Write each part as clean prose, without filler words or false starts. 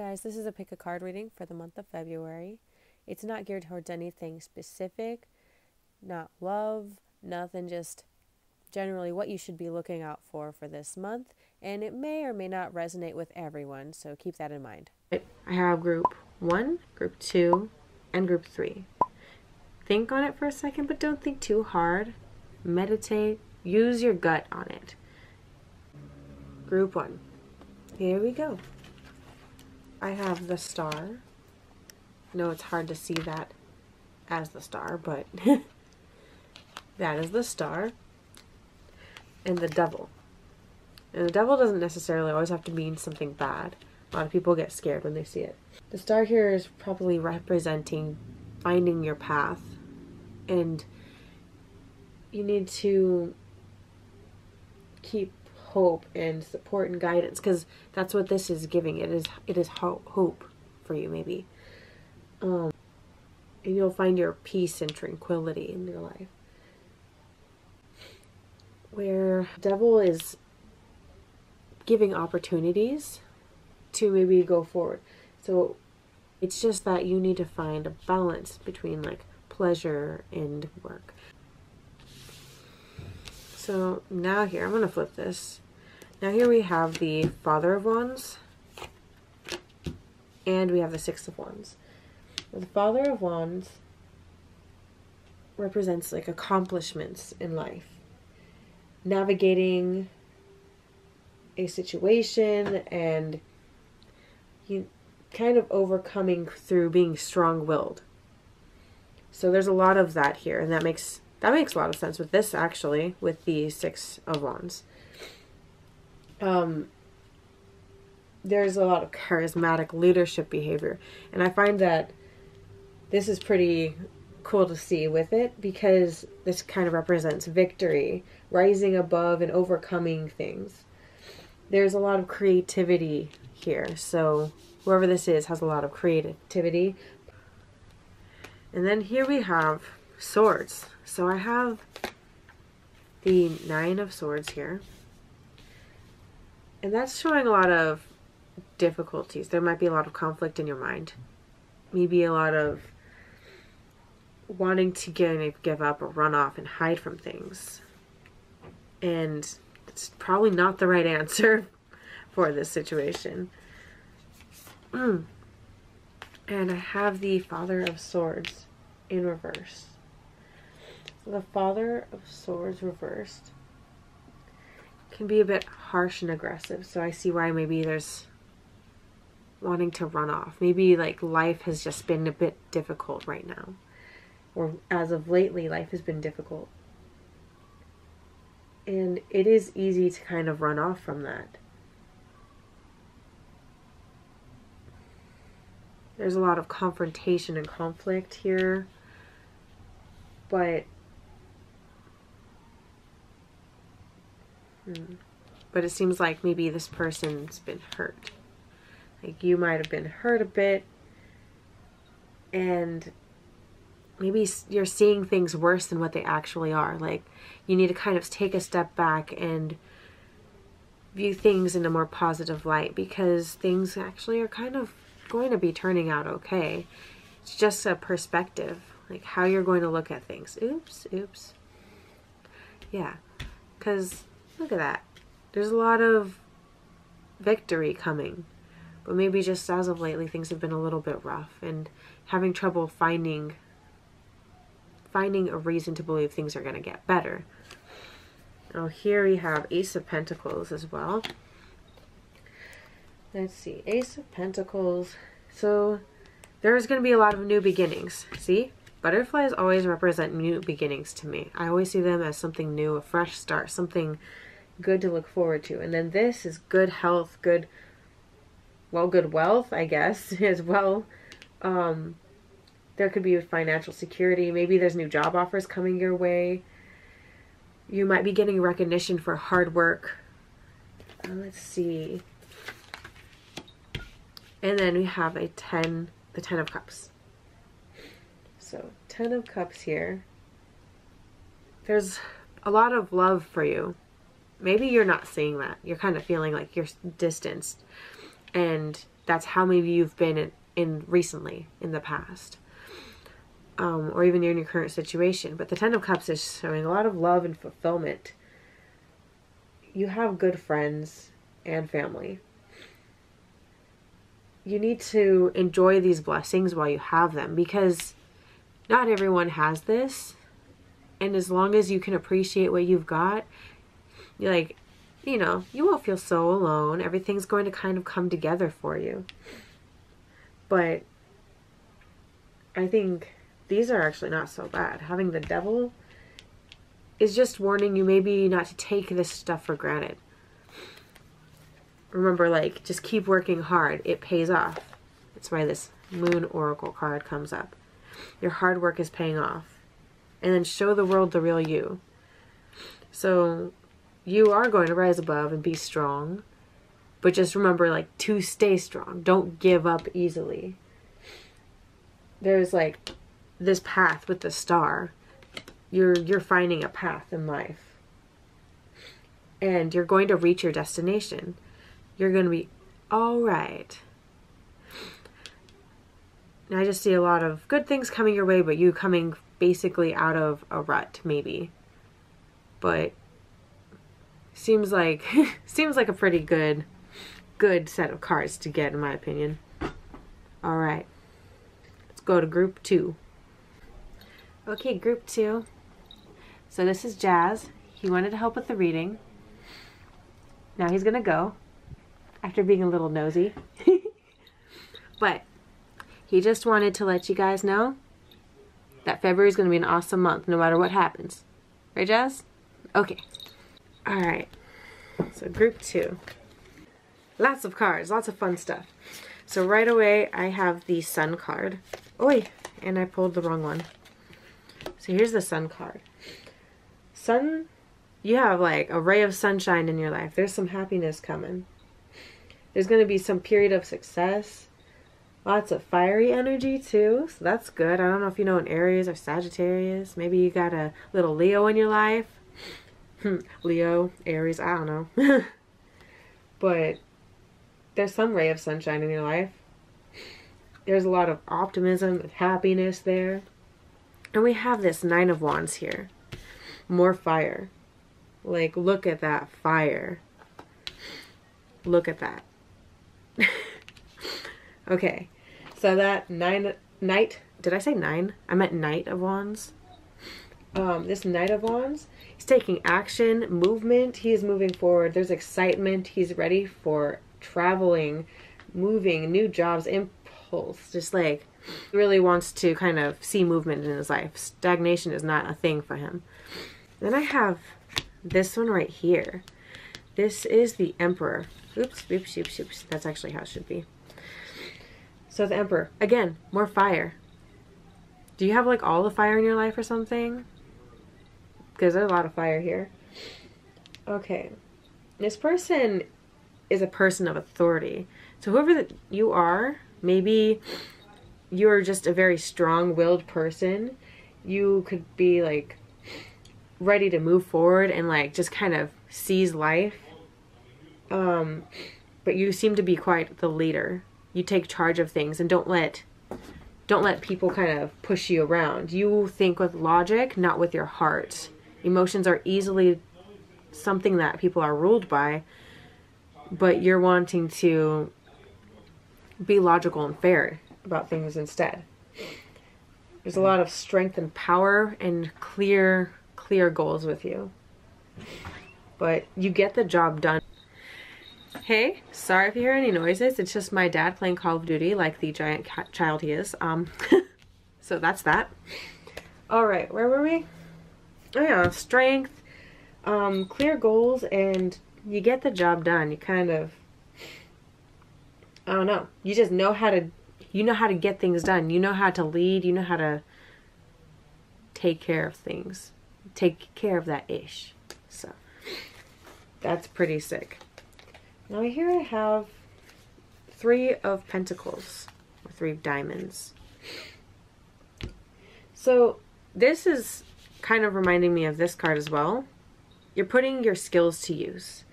guys, this is a pick a card reading for the month of February. It's not geared towards anything specific, not love, nothing, just generally what you should be looking out for this month, and it may or may not resonate with everyone, so keep that in mind. I have group 1, group 2, and group 3. Think on it for a second, but don't think too hard. Meditate, use your gut on it. Group 1. Here we go. I have the star. I know it's hard to see that as the star, but that is the star. And the devil. And the devil doesn't necessarily always have to mean something bad. A lot of people get scared when they see it. The star here is probably representing finding your path. And you need to keep hope and support and guidance, because that's what this is giving. It is hope for you, maybe. And you'll find your peace and tranquility in your life. Where devil is giving opportunities to maybe go forward. So it's just that you need to find a balance between like pleasure and work. So now here, I'm going to flip this. Now here we have the Father of Wands and we have the Six of Wands. The Father of Wands represents like accomplishments in life. Navigating a situation and you kind of overcoming through being strong-willed. So there's a lot of that here, and that makes a lot of sense with this, actually, with the Six of Wands. There's a lot of charismatic leadership behavior, and I find that this is pretty cool to see with it, because this kind of represents victory, rising above and overcoming things. There's a lot of creativity here, so whoever this is has a lot of creativity. And then here we have swords. So I have the Nine of Swords here, and that's showing a lot of difficulties. There might be a lot of conflict in your mind, maybe a lot of wanting to give up or run off and hide from things, and it's probably not the right answer for this situation. And I have the Father of Swords in reverse. So the Father of Swords reversed can be a bit harsh and aggressive, so I see why maybe there's wanting to run off. Maybe like life has just been a bit difficult right now, or as of lately life has been difficult, and it is easy to kind of run off from that. There's a lot of confrontation and conflict here, but it seems like maybe this person's been hurt. Like you might have been hurt a bit, and maybe you're seeing things worse than what they actually are. Like you need to kind of take a step back and view things in a more positive light, because things actually are kind of going to be turning out okay. It's just a perspective, like how you're going to look at things. Oops. Yeah, because look at that. There's a lot of victory coming, but maybe just as of lately things have been a little bit rough and having trouble finding a reason to believe things are going to get better. Now here we have Ace of Pentacles as well. Let's see, Ace of Pentacles. So there's going to be a lot of new beginnings. See? Butterflies always represent new beginnings to me. I always see them as something new, a fresh start, something good to look forward to. And then this is good health, good wealth, I guess, as well. There could be financial security. Maybe there's new job offers coming your way. You might be getting recognition for hard work. Let's see. And then we have the Ten of Cups. So, Ten of Cups here. There's a lot of love for you. Maybe you're not seeing that. You're kind of feeling like you're distanced. And that's how maybe you've been in recently, in the past. Or even in your current situation. But the Ten of Cups is showing a lot of love and fulfillment. You have good friends and family. You need to enjoy these blessings while you have them, because not everyone has this. And as long as you can appreciate what you've got, you're like, you know, you won't feel so alone. Everything's going to kind of come together for you. But I think these are actually not so bad. Having the Devil is just warning you maybe not to take this stuff for granted. Remember, like, just keep working hard. It pays off. That's why this Moon Oracle card comes up. Your hard work is paying off. And then show the world the real you. So you are going to rise above and be strong. But just remember, like, to stay strong. Don't give up easily. There's, like, this path with the star. You're finding a path in life. And you're going to reach your destination. You're going to be all right. And I just see a lot of good things coming your way, but you coming basically out of a rut, maybe. But seems like a pretty good set of cards to get, in my opinion. All right. Let's go to group 2. Okay, group 2. So this is Jazz. He wanted to help with the reading. Now he's going to go after being a little nosy. But he just wanted to let you guys know that February is going to be an awesome month no matter what happens. Right, Jazz? Okay. All right. So group 2. Lots of cards, lots of fun stuff. So right away, I have the Sun card. Oi, and I pulled the wrong one. So here's the Sun card. Sun, you have like a ray of sunshine in your life. There's some happiness coming. There's going to be some period of success. Lots of fiery energy too, so that's good. I don't know if you know an Aries or Sagittarius. Maybe you got a little Leo in your life. Leo, Aries, I don't know. But there's some ray of sunshine in your life. There's a lot of optimism and happiness there. And we have this Nine of Wands here. More fire. Like, look at that fire. Look at that. Okay. So that Knight, did I say 9? I meant Knight of Wands. This Knight of Wands, he's taking action, movement. He is moving forward. There's excitement. He's ready for traveling, moving, new jobs, impulse. Just like, he really wants to kind of see movement in his life. Stagnation is not a thing for him. Then I have this one right here. This is the Emperor. Oops, oops, oops, oops. That's actually how it should be. So the Emperor, again, more fire. Do you have like all the fire in your life or something? Because there's a lot of fire here. Okay. This person is a person of authority. So whoever that you are, maybe you're just a very strong-willed person. You could be like ready to move forward and like just kind of seize life. But you seem to be quite the leader. You take charge of things and don't let people kind of push you around. You think with logic, not with your heart. Emotions are easily something that people are ruled by, but you're wanting to be logical and fair about things instead. There's a lot of strength and power and clear goals with you. But you get the job done. Hey, sorry if you hear any noises. It's just my dad playing Call of Duty like the giant child he is. So that's that. Alright, where were we? Oh yeah, strength, clear goals, and you get the job done. You kind of, I don't know. You just know how to get things done. You know how to lead. You know how to take care of things. Take care of that ish. So, that's pretty sick. Now here I have 3 of Pentacles, or 3 of Diamonds. So this is kind of reminding me of this card as well. You're putting your skills to use.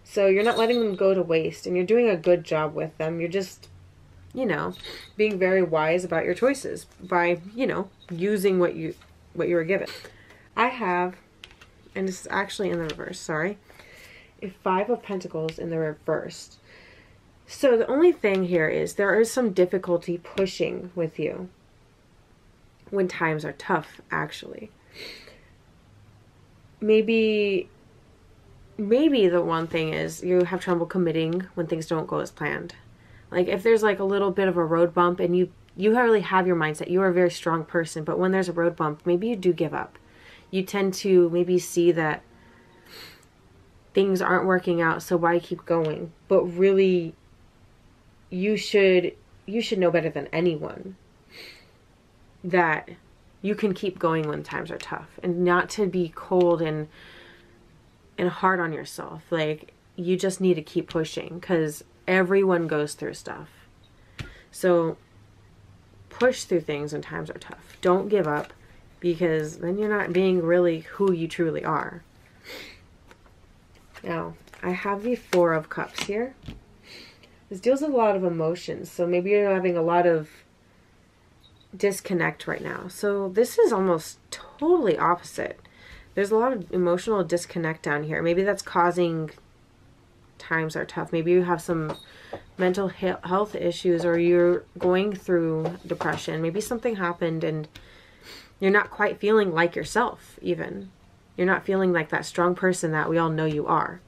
So you're not letting them go to waste, and you're doing a good job with them. You're just you know, being very wise about your choices by, you know, using what you were given. I have, and this is actually in the reverse, sorry, a 5 of Pentacles in the reverse. So the only thing here is there is some difficulty pushing with you when times are tough, actually. Maybe the one thing is you have trouble committing when things don't go as planned. Like if there's like a little bit of a road bump and you really have your mindset, you are a very strong person, but when there's a road bump, maybe you do give up. You tend to maybe see that things aren't working out, so why keep going? But really, you should know better than anyone that you can keep going when times are tough, and not to be cold and hard on yourself. Like, you just need to keep pushing, because everyone goes through stuff. So push through things when times are tough. Don't give up, because then you're not being really who you truly are. Now, I have the 4 of Cups here. This deals with a lot of emotions, so maybe you're having a lot of disconnect right now. So this is almost totally opposite. There's a lot of emotional disconnect down here. Maybe that's causing times are tough. Maybe you have some mental health issues, or you're going through depression. Maybe something happened and you're not quite feeling like yourself even. You're not feeling like that strong person that we all know you are.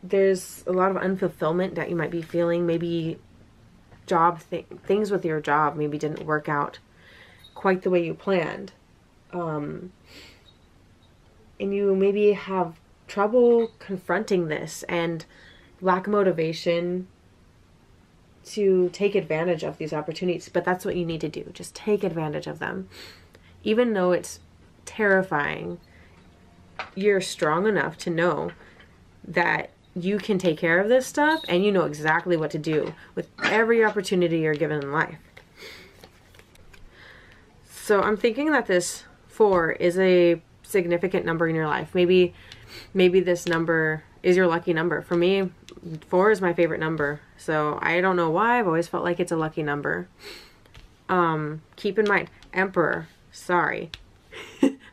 There's a lot of unfulfillment that you might be feeling. Maybe things with your job maybe didn't work out quite the way you planned. And you maybe have trouble confronting this and lack motivation to take advantage of these opportunities. But that's what you need to do. Just take advantage of them. Even though it's terrifying, you're strong enough to know that you can take care of this stuff, and you know exactly what to do with every opportunity you're given in life. So I'm thinking that this 4 is a significant number in your life. Maybe this number is your lucky number. For me, 4 is my favorite number. So I don't know why, I've always felt like it's a lucky number. Keep in mind, Emperor, sorry.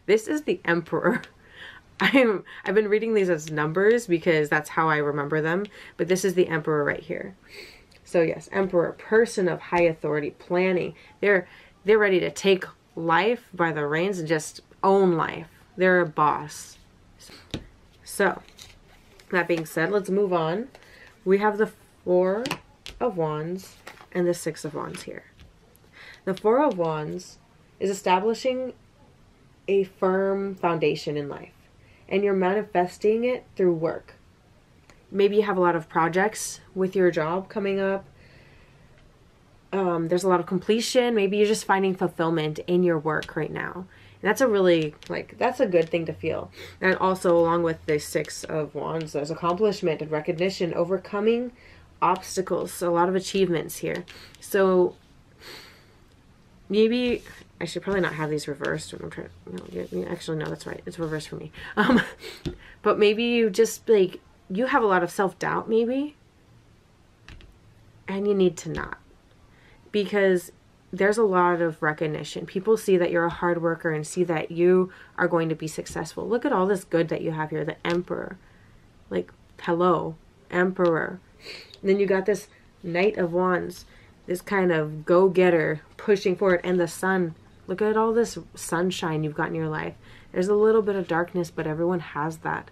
This is the Emperor. I've been reading these as numbers because that's how I remember them, but this is the Emperor right here. So yes, Emperor, person of high authority, planning. They're ready to take life by the reins and just own life. They're a boss. So, that being said, let's move on. We have the 4 of Wands and the 6 of Wands here. The 4 of Wands is establishing a firm foundation in life, and you're manifesting it through work. Maybe you have a lot of projects with your job coming up. There's a lot of completion. Maybe you're just finding fulfillment in your work right now. And that's a really, that's a good thing to feel. And also, along with the 6 of Wands, there's accomplishment and recognition, overcoming obstacles, a lot of achievements here. So maybe I should probably not have these reversed. I'm trying, no, actually, no, that's right. It's reversed for me. But maybe you just, you have a lot of self-doubt, maybe. And you need to not. Because there's a lot of recognition. People see that you're a hard worker and see that you are going to be successful. Look at all this good that you have here. The Emperor. Hello, Emperor. And then you got this Knight of Wands. This kind of go-getter pushing forward. And the Sun. Look at all this sunshine you've got in your life. There's a little bit of darkness, but everyone has that.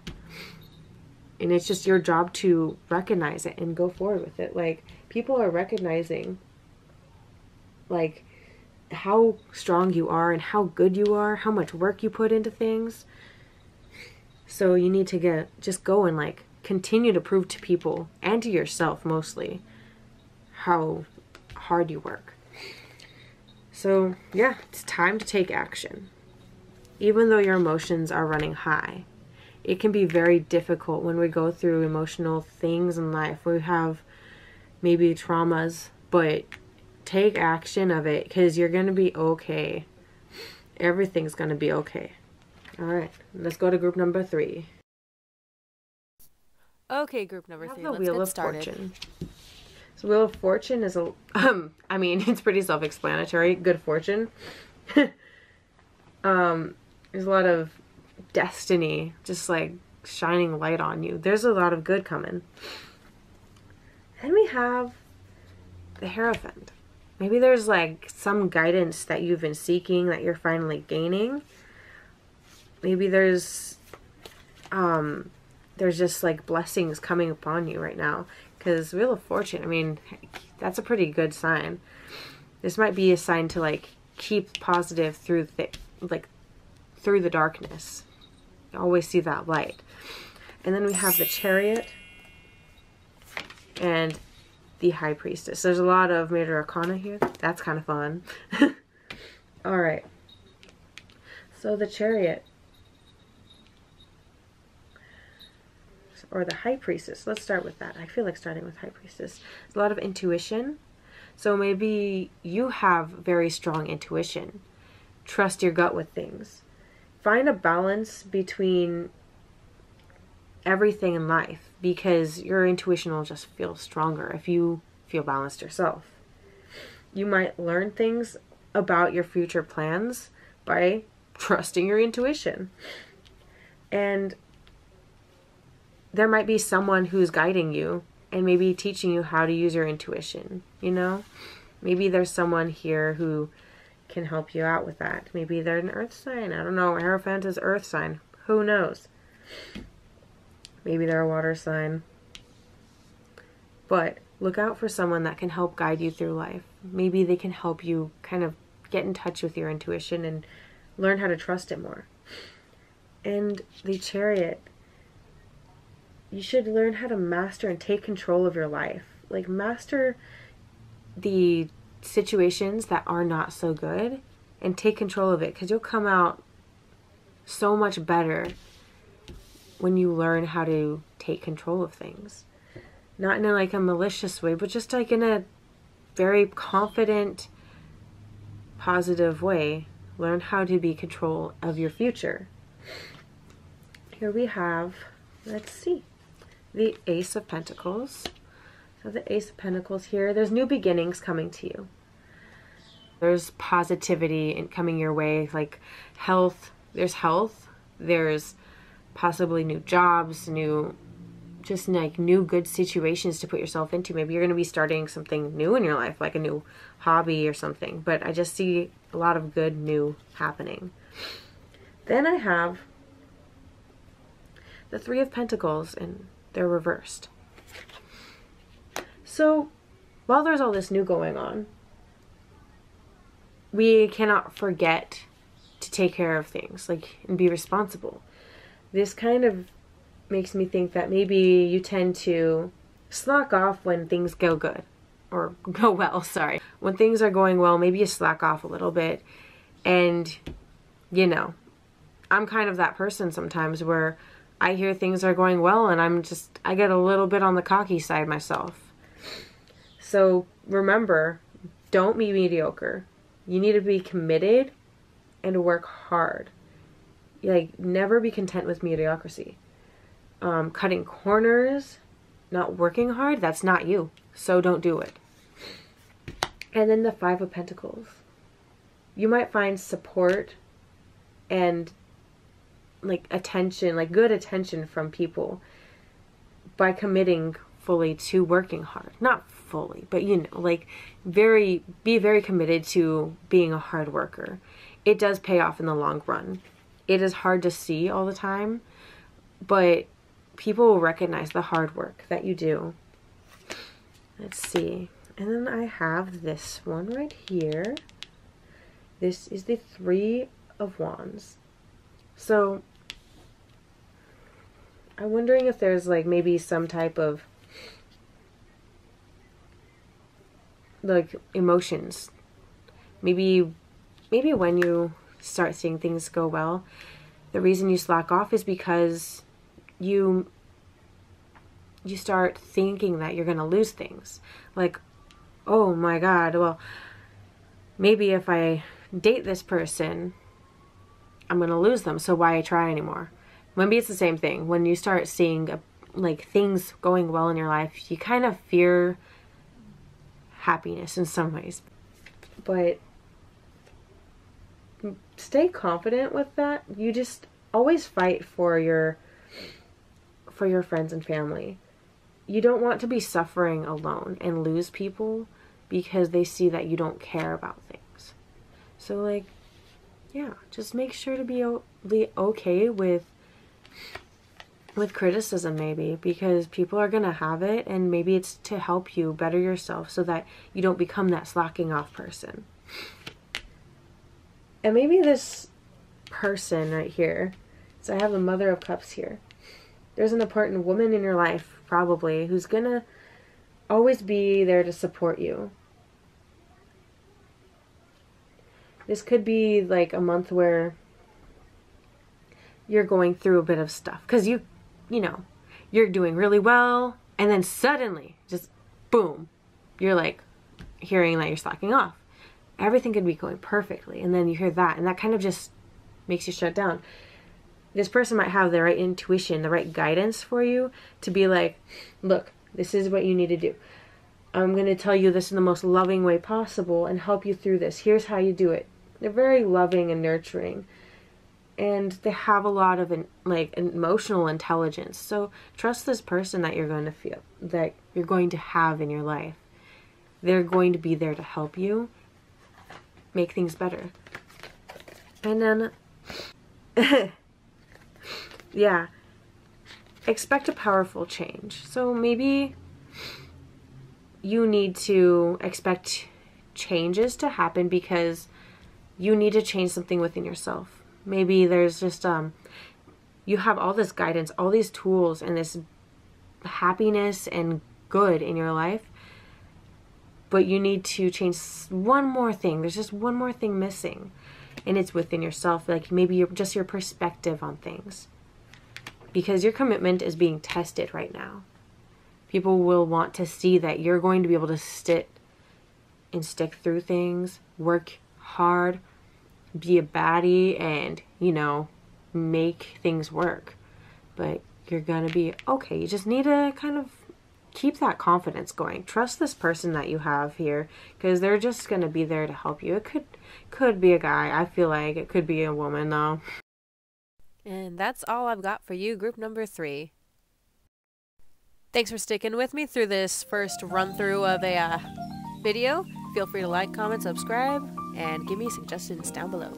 And it's just your job to recognize it and go forward with it. People are recognizing how strong you are and how good you are, how much work you put into things. So you need to just go and continue to prove to people and to yourself mostly how hard you work. So yeah, it's time to take action. Even though your emotions are running high, it can be very difficult when we go through emotional things in life. We have maybe traumas, but take action of it, because you're going to be okay. Everything's going to be okay. All right, let's go to group number 3. Okay, group number 3, let's Wheel get of started. Fortune. So Wheel of Fortune is a, I mean, it's pretty self-explanatory. Good fortune. There's a lot of destiny, just like shining light on you. There's a lot of good coming. Then we have the Hierophant. Maybe there's like some guidance that you've been seeking that you're finally gaining. Maybe there's just like blessings coming upon you right now. Because Wheel of Fortune, I mean, that's a pretty good sign. This might be a sign to like keep positive through through the darkness. You always see that light. And then we have the Chariot and the High Priestess. There's a lot of Major Arcana here. That's kind of fun. Alright. So the Chariot, or the High Priestess. Let's start with that. I feel like starting with High Priestess. There's a lot of intuition. So maybe you have very strong intuition. Trust your gut with things. Find a balance between everything in life, because your intuition will just feel stronger if you feel balanced yourself. You might learn things about your future plans by trusting your intuition. And there might be someone who's guiding you and maybe teaching you how to use your intuition, you know? Maybe there's someone here who can help you out with that. Maybe they're an earth sign. I don't know. Hierophant is earth sign. Who knows? Maybe they're a water sign. But look out for someone that can help guide you through life. Maybe they can help you kind of get in touch with your intuition and learn how to trust it more. And the Chariot, you should learn how to master and take control of your life. Like, master the situations that are not so good and take control of it, because you'll come out so much better when you learn how to take control of things. Not in like a malicious way, but just like in a very confident, positive way. Learn how to be in control of your future. Here we have, let's see, the Ace of Pentacles. So the Ace of Pentacles here, there's new beginnings coming to you. There's positivity coming your way, like health. There's health. There's possibly new jobs, just like new good situations to put yourself into. Maybe you're going to be starting something new in your life, like a new hobby or something. But I just see a lot of good new happening. Then I have the Three of Pentacles, and they're reversed. So while there's all this new going on, we cannot forget to take care of things, like, and be responsible. This kind of makes me think that maybe you tend to slack off when things go good, or go well, sorry. When things are going well, maybe you slack off a little bit. And, you know, I'm kind of that person sometimes where I hear things are going well and I get a little bit on the cocky side myself. So remember, don't be mediocre. You need to be committed and work hard. Like, never be content with mediocrity. Cutting corners, not working hard, that's not you. So don't do it. And then the Five of Pentacles. You might find support and like attention, like good attention from people by committing fully to working hard. Not fully, but you know, like be very committed to being a hard worker. It does pay off in the long run. It is hard to see all the time, but people will recognize the hard work that you do. Let's see. And then I have this one right here. This is the Three of Wands. So I'm wondering if there's like maybe some type of like emotions. Maybe when you start seeing things go well, the reason you slack off is because you start thinking that you're going to lose things. Like, oh my God, well, maybe if I date this person, I'm going to lose them, so why try anymore? Maybe it's the same thing. When you start seeing like things going well in your life, you kind of fear happiness in some ways. But stay confident with that. You just always fight for your friends and family. You don't want to be suffering alone and lose people because they see that you don't care about things. So like, yeah, just make sure to be okay with criticism, maybe, because people are gonna have it, and maybe it's to help you better yourself so that you don't become that slacking off person. And maybe this person right here, so I have the Mother of Cups here. There's an important woman in your life, probably, who's gonna always be there to support you. This could be like a month where you're going through a bit of stuff, because you know, you're doing really well, and then suddenly, just boom, you're like hearing that you're slacking off. Everything could be going perfectly, and then you hear that, and that kind of just makes you shut down. This person might have the right intuition, the right guidance for you to be like, look, this is what you need to do. I'm going to tell you this in the most loving way possible and help you through this. Here's how you do it. They're very loving and nurturing, and they have a lot of like emotional intelligence. So trust this person that you're going to feel, that you're going to have in your life. They're going to be there to help you make things better. And then yeah, expect a powerful change. So maybe you need to expect changes to happen because you need to change something within yourself. Maybe there's just you have all this guidance, all these tools, and this happiness and good in your life, but you need to change one more thing. There's just one more thing missing, and it's within yourself. Like maybe just your perspective on things, because your commitment is being tested right now. People will want to see that you're going to be able to sit and stick through things, work hard, be a baddie, and, you know, make things work. But you're gonna be okay. You just need to kind of keep that confidence going. Trust this person that you have here, because they're just gonna be there to help you. It could be a guy. I feel like it could be a woman though. And that's all I've got for you, group number 3. Thanks for sticking with me through this first run through of a video. Feel free to like, comment, subscribe, and give me suggestions down below.